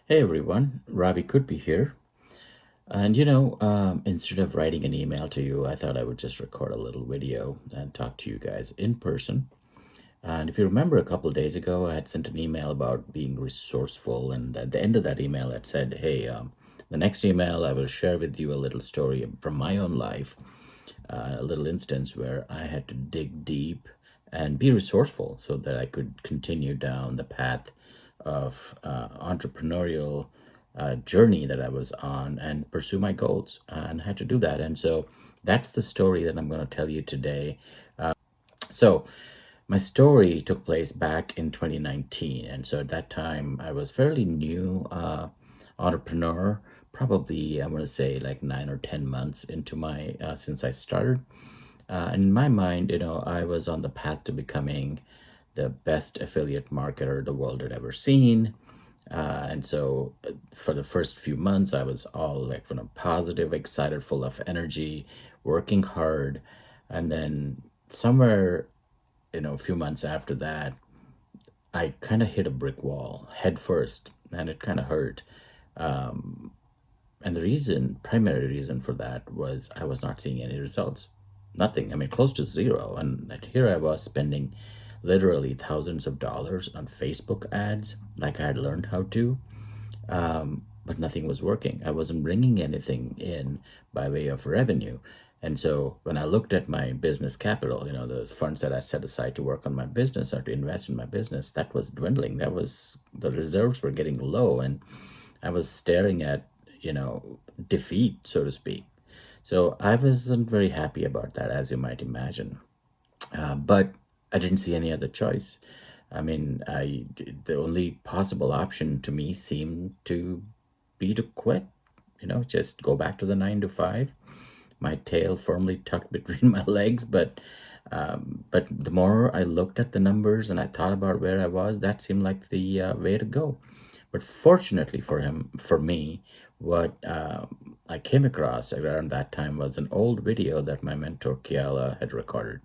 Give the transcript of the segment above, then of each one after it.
Hey everyone, Ravi could be here. And instead of writing an email to you, I thought I would just record a little video and talk to you guys in person. And if you remember a couple of days ago, I had sent an email about being resourceful. And at the end of that email, it said, hey, the next email, I will share with you a little story from my own life, a little instance where I had to dig deep and be resourceful so that I could continue down the path of entrepreneurial journey that I was on and pursue my goals and had to do that. And so that's the story that I'm going to tell you today. So my story took place back in 2019. And so at that time, I was fairly new entrepreneur, probably, I want to say like 9 or 10 months into my, since I started. And in my mind, I was on the path to becoming the best affiliate marketer the world had ever seen. And so for the first few months, I was all like positive, excited, full of energy, working hard. And then somewhere, a few months after that, I kind of hit a brick wall head first, and it kind of hurt. And the primary reason for that was I was not seeing any results. Nothing. I mean, close to zero. And here I was spending literally thousands of dollars on Facebook ads, like I had learned how to, but nothing was working. I wasn't bringing anything in by way of revenue. And so when I looked at my business capital, the funds that I set aside to work on my business or to invest in my business, that was dwindling. The reserves were getting low, and I was staring at, defeat, so to speak. So I wasn't very happy about that, as you might imagine. But I didn't see any other choice. I mean, the only possible option to me seemed to be to quit, just go back to the 9 to 5, my tail firmly tucked between my legs. But the more I looked at the numbers and I thought about where I was, that seemed like the way to go. But fortunately for me, what I came across around that time was an old video that my mentor Kiala had recorded.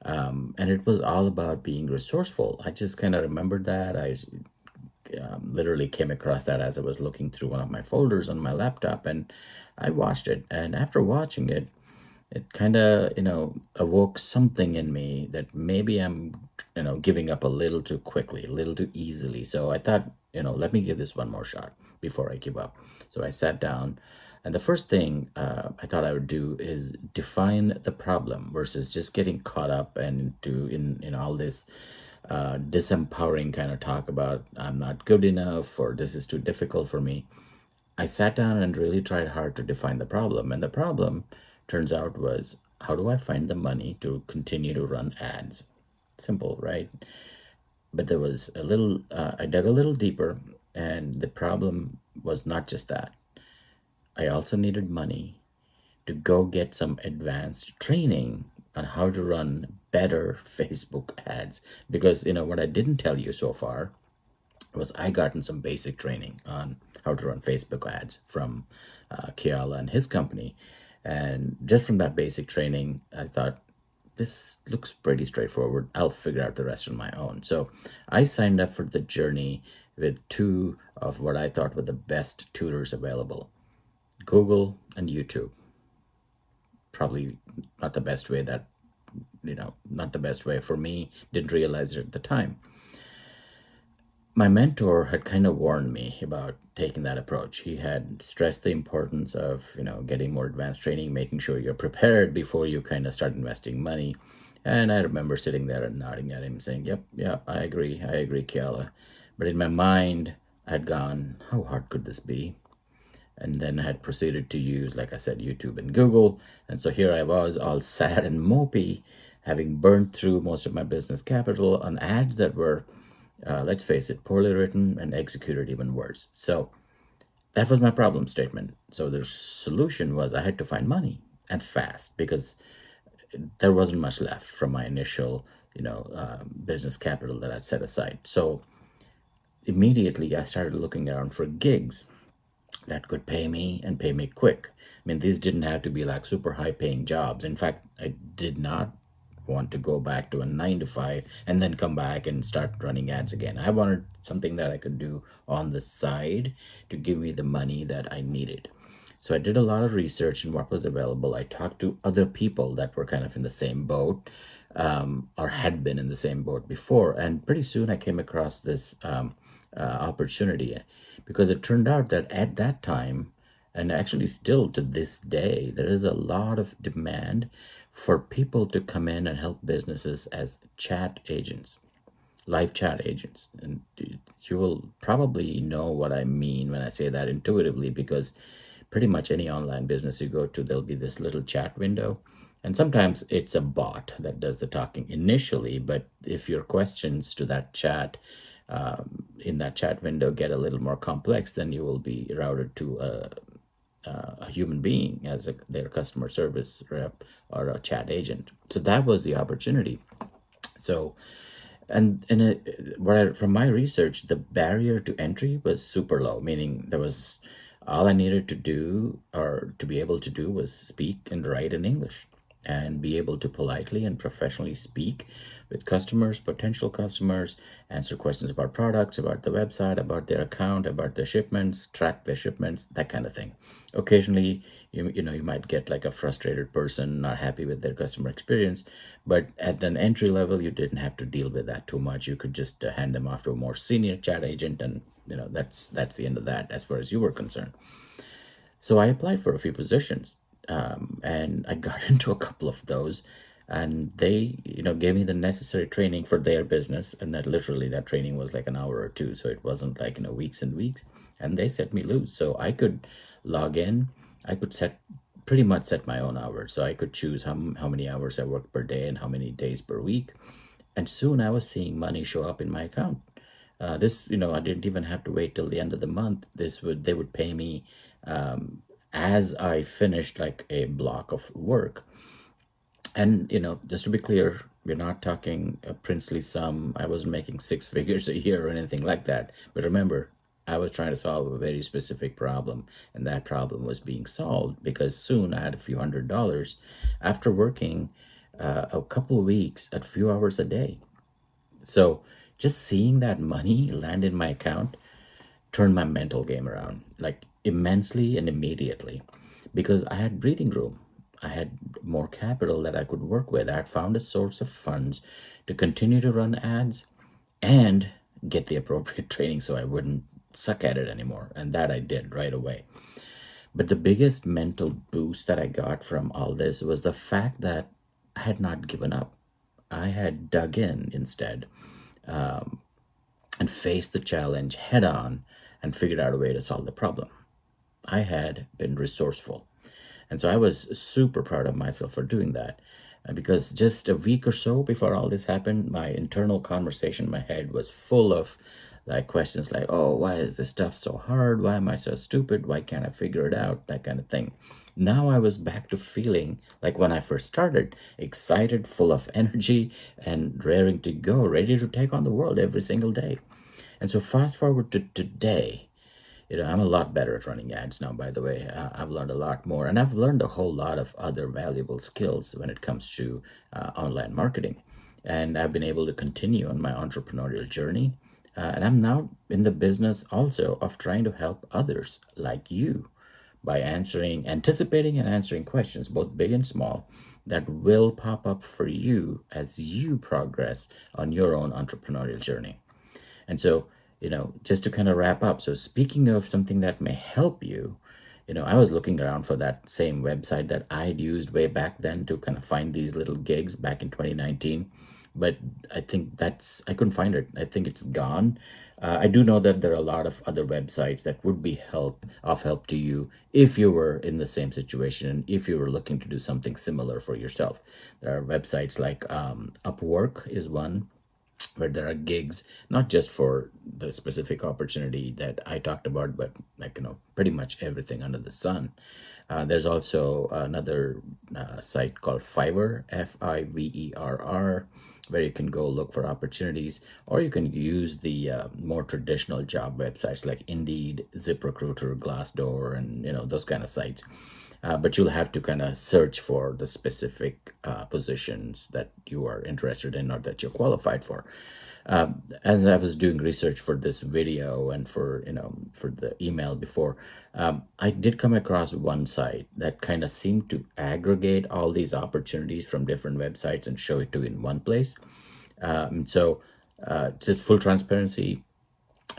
And it was all about being resourceful. I just kind of remembered that. I literally came across that as I was looking through one of my folders on my laptop, and I watched it. And after watching it, it kind of, awoke something in me that maybe I'm, giving up a little too quickly, a little too easily. So I thought, let me give this one more shot before I give up. So I sat down, and the first thing I thought I would do is define the problem versus just getting caught up and into in all this disempowering kind of talk about I'm not good enough or this is too difficult for me. I sat down and really tried hard to define the problem. And the problem turns out was, how do I find the money to continue to run ads? Simple, right? But there was I dug a little deeper, and the problem was not just that. I also needed money to go get some advanced training on how to run better Facebook ads. Because, what I didn't tell you so far was I gotten some basic training on how to run Facebook ads from Kiala and his company. And just from that basic training, I thought, this looks pretty straightforward. I'll figure out the rest on my own. So I signed up for the journey with two of what I thought were the best tutors available, Google and YouTube. Probably not the best way not the best way for me. Didn't realize it at the time. My mentor had kind of warned me about taking that approach. He had stressed the importance of, getting more advanced training, making sure you're prepared before you kind of start investing money. And I remember sitting there and nodding at him, saying, yep, yeah, I agree, Kiala. But in my mind, I had gone, how hard could this be? And then I had proceeded to use, like I said, YouTube and Google. And so here I was, all sad and mopey, having burned through most of my business capital on ads that were, let's face it, poorly written and executed even worse. So that was my problem statement. So the solution was I had to find money, and fast, because there wasn't much left from my initial, business capital that I'd set aside. So immediately I started looking around for gigs that could pay me and pay me quick. I mean, these didn't have to be like super high paying jobs. In fact, I did not want to go back to a 9 to 5 and then come back and start running ads again. I wanted something that I could do on the side to give me the money that I needed. So I did a lot of research in what was available. I talked to other people that were kind of in the same boat, or had been in the same boat before. And pretty soon I came across this opportunity, because it turned out that at that time, and actually still to this day, there is a lot of demand for people to come in and help businesses as chat agents, live chat agents. And you will probably know what I mean when I say that intuitively, because pretty much any online business you go to, there'll be this little chat window. And sometimes it's a bot that does the talking initially, but if your questions to that chat, in that chat window, get a little more complex, then you will be routed to a human being as their customer service rep or a chat agent. So that was the opportunity. So, from my research, the barrier to entry was super low, meaning there was all I needed to do, or to be able to do, was speak and write in English, and be able to politely and professionally speak with customers, potential customers, answer questions about products, about the website, about their account, about their shipments, track their shipments, that kind of thing. Occasionally, you might get like a frustrated person not happy with their customer experience, but at an entry level, you didn't have to deal with that too much. You could just hand them off to a more senior chat agent, and that's the end of that as far as you were concerned. So I applied for a few positions, and I got into a couple of those, and they, gave me the necessary training for their business, and that training was like an hour or two, so it wasn't like weeks and weeks, and they set me loose, so I could log in. I could pretty much set my own hours, so I could choose how many hours I worked per day and how many days per week, and soon I was seeing money show up in my account. I didn't even have to wait till the end of the month. They would pay me as I finished like a block of work. And just to be clear, we're not talking a princely sum. I wasn't making six figures a year or anything like that. But remember, I was trying to solve a very specific problem, and that problem was being solved because soon I had a few $100s after working a couple of weeks at a few hours a day. So just seeing that money land in my account turned my mental game around, like immensely and immediately, because I had breathing room. I had more capital that I could work with. I had found a source of funds to continue to run ads and get the appropriate training so I wouldn't suck at it anymore. And that I did right away. But the biggest mental boost that I got from all this was the fact that I had not given up. I had dug in instead, and faced the challenge head on and figured out a way to solve the problem. I had been resourceful. And so I was super proud of myself for doing that. Because just a week or so before all this happened, my internal conversation in my head was full of like questions like, oh, why is this stuff so hard? Why am I so stupid? Why can't I figure it out? That kind of thing. Now I was back to feeling like when I first started, excited, full of energy, and raring to go, ready to take on the world every single day. And so fast forward to today, I'm a lot better at running ads now, by the way. I've learned a lot more, and I've learned a whole lot of other valuable skills when it comes to online marketing. And I've been able to continue on my entrepreneurial journey. And I'm now in the business also of trying to help others like you by anticipating and answering questions, both big and small, that will pop up for you as you progress on your own entrepreneurial journey. And so, just to kind of wrap up, so speaking of something that may help you, I was looking around for that same website that I'd used way back then to kind of find these little gigs back in 2019. But I couldn't find it. I think it's gone. I do know that there are a lot of other websites that would be help to you if you were in the same situation and if you were looking to do something similar for yourself. There are websites like Upwork is one, where there are gigs, not just for the specific opportunity that I talked about, but like, pretty much everything under the sun. There's also another site called Fiverr, Fiverr, where you can go look for opportunities, or you can use the more traditional job websites like Indeed, ZipRecruiter, Glassdoor, and those kind of sites. but you'll have to kind of search for the specific positions that you are interested in or that you're qualified for. As I was doing research for this video and for for the email before, I did come across one site that kind of seemed to aggregate all these opportunities from different websites and show it to in one place. Just full transparency,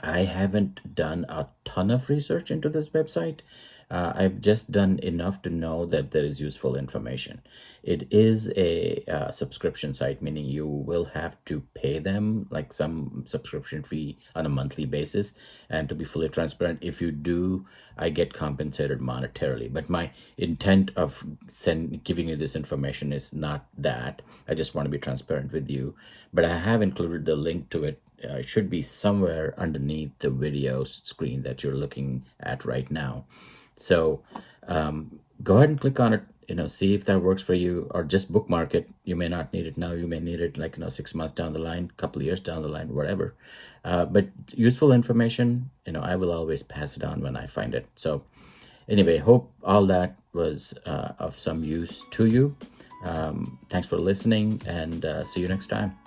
I haven't done a ton of research into this website. I've just done enough to know that there is useful information. It is a subscription site, meaning you will have to pay them like some subscription fee on a monthly basis. And to be fully transparent, if you do, I get compensated monetarily. But my intent of giving you this information is not that. I just want to be transparent with you. But I have included the link to it. It should be somewhere underneath the video screen that you're looking at right now. So go ahead and click on it, see if that works for you, or just bookmark it. You may not need it now. You may need it like, 6 months down the line, couple of years down the line, whatever. But useful information, I will always pass it on when I find it. So anyway, hope all that was of some use to you. Thanks for listening, and see you next time.